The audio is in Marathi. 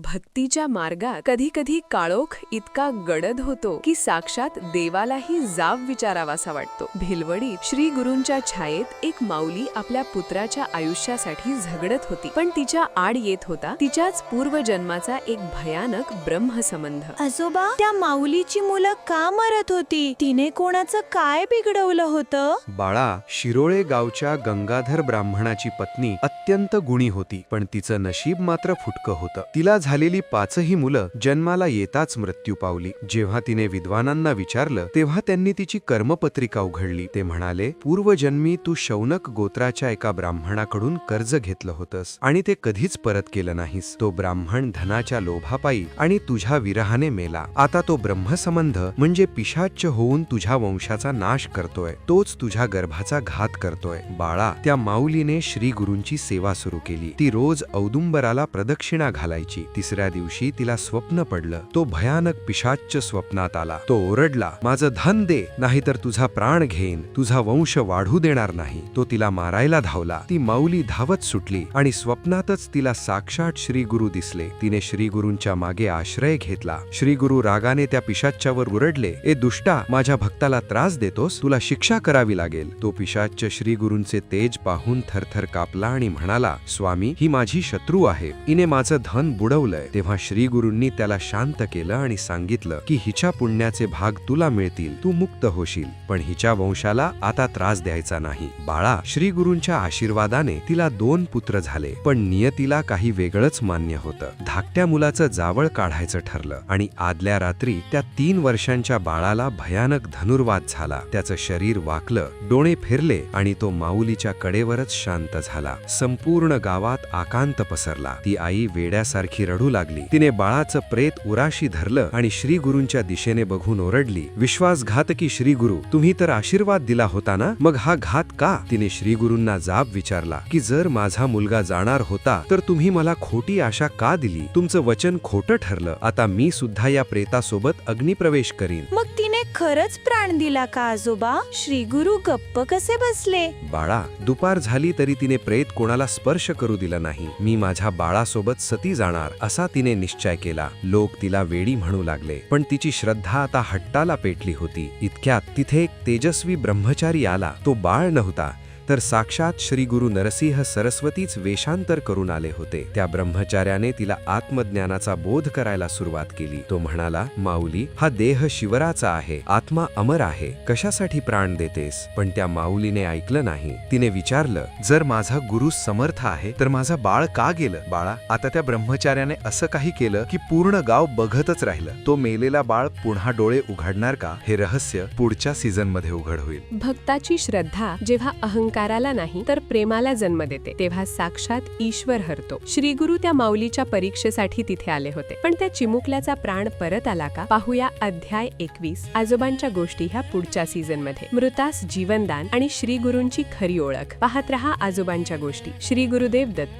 भक्तीच्या मार्गात कधी कधी काळोख इतका गडद होतो की साक्षात देवालाही जाब विचारावासा वाटतो. भिलवडीत श्री गुरूंच्या छायेत एक माऊली आपल्या पुत्राच्या आयुष्यासाठी झगडत होती, पण तिच्या आड येत होता तिच्याच पूर्वजन्माचा एक भयानक ब्रह्मसंबंध. आजोबा, त्या माऊलीची मुलं का मरत होती? तिने कोणाचं काय बिघडवलं होतं? बाळा, शिरोळे गावच्या गंगाधर ब्राह्मणाची पत्नी अत्यंत गुणी होती, पण तिचं नशीब मात्र फुटकं होतं. तिला झालेली 5ही मुलं जन्माला येताच मृत्यू पावली. जेव्हा तिने विद्वानांना विचारलं तेव्हा त्यांनी तिची कर्मपत्रिका उघडली. ते म्हणाले, पूर्वजन्मी तू शौनक गोत्राच्या एका ब्राह्मणाकडून कर्ज घेतलं होतंस आणि ते कधीच परत केलं नाहीस. तो ब्राह्मण धनाच्या लोभापायी आणि तुझ्या विरहाने मेला. आता तो ब्रह्मसंबंध म्हणजे पिशाच्च होऊन तुझ्या वंशाचा नाश करतोय. तोच तुझ्या गर्भाचा घात करतोय. बाळा, त्या माऊलीने श्री गुरूंची सेवा सुरू केली. ती रोज औदुंबराला प्रदक्षिणा घालायची. तिसऱ्या दिवशी तिला स्वप्न पडलं. तो भयानक पिशाच्च स्वप्नात आला. तो ओरडला, माझं धन दे, नाहीतर तुझा प्राण घेईन, तुझा वंश वाढू देणार नाही. तो तिला मारायला धावला. ती माऊली धावत सुटली आणि स्वप्नातच तिला साक्षात श्री गुरु दिसले. तिने श्री गुरूंच्या मागे आश्रय घेतला. श्री गुरु रागाने त्या पिशाच्च्यावर ओरडले, ए दुष्टा, माझ्या भक्ताला त्रास देतोस, तुला शिक्षा करावी लागेल. तो पिशाच्च श्री गुरूंचे तेज पाहून थरथर कापला आणि म्हणाला, स्वामी, ही माझी शत्रू आहे, हिने माझं धन बुडवलंय. तेव्हा श्री गुरूंनी त्याला शांत केलं आणि सांगितलं की हिच्या पुण्याचे भाग तुला मिळतील, तू मुक्त होशील, पण हिच्या वंशाला आता त्रास द्यायचा नाही. बाळा, श्री गुरूंच्या आशीर्वादाने तिला 2 पुत्र झाले, पण नियतीला काही वेगळंच मान्य होतं. धाकट्या मुलाचं जावळ काढायचं ठरलं आणि आदल्या रात्री त्या 3 वर्षांच्या बाळाला भयानक धनुर्वात झाला. त्याचं शरीर वाकलं, डोळे फिरले आणि तो माऊलीच्या कडेवरच शांत झाला. संपूर्ण गावात आकांत पसरला. ती आई वेड्यासारखी रडू लागली. तिने बाळाचं प्रेत उराशी धरलं आणि श्री गुरूंच्या दिशेने बघून ओरडली, विश्वासघातकी श्री गुरु, तुम्ही तर आशीर्वाद दिला होता ना, मग हा घात का? तिने श्री गुरूंना जाब विचारला की जर माझा मुलगा जाणार होता तर तुम्ही मला खोटी आशा का दिली? तुमचं वचन खोटं ठरलं. आता मी सुद्धा या प्रेतासोबत अग्निप्रवेश करीन. मग तिने खरंच प्राण दिला का आजोबा? श्री गुरु गप्प कसे बसले? बाळा, दुपार झाली तरी तिने प्रेत कोणाला स्पर्श करू दिला नाही. मी माझ्या बाळासोबत सती जाणार असा तिने निश्चय केला. लोक तिला वेडी म्हणू लागले, पण तिची श्रद्धा आता हट्टाला पेटली होती. इतक्यात तिथे एक तेजस्वी ब्रह्मचारी आला. तो बाळ नव्हता, तर साक्षात श्री गुरु नरसिंह सरस्वतीच वेषांतर करून आले होते. त्या ब्रह्मचार्याने तिला आत्मज्ञानाचा बोध करायला सुरुवात केली. तो म्हणाला, माऊली, हा देह शिवराचा आहे, आत्मा अमर आहे, कशासाठी प्राण देतेस? पण त्या माऊलीने ऐकलं नाही. तिने विचारलं, जर माझा गुरु समर्थ आहे तर माझा बाळ का गेलं? बाळा, आता त्या ब्रह्मचार्याने असं काही केलं की पूर्ण गाव बघतच राहिलं. तो मेलेला बाळ पुन्हा डोळे उघडणार का? हे रहस्य पुढच्या सीझन मध्ये उघड होईल. भक्ताची श्रद्धा जेव्हा अहंकाराला नाही तर प्रेमाला जन्म देते, तेव्हा साक्षात ईश्वर हरतो. श्री गुरु त्या माऊलीच्या परीक्षेसाठी तिथे आले होते, पण त्या चिमुकल्याचा प्राण परत आला का? पाहूया अध्याय 21. आजोबांच्या गोष्टी ह्या पुढच्या सीझन मध्ये. मृतास जीवनदान आणि श्री गुरूंची खरी ओळख. पाहत रहा आजोबांच्या गोष्टी. श्री गुरुदेव दत्त.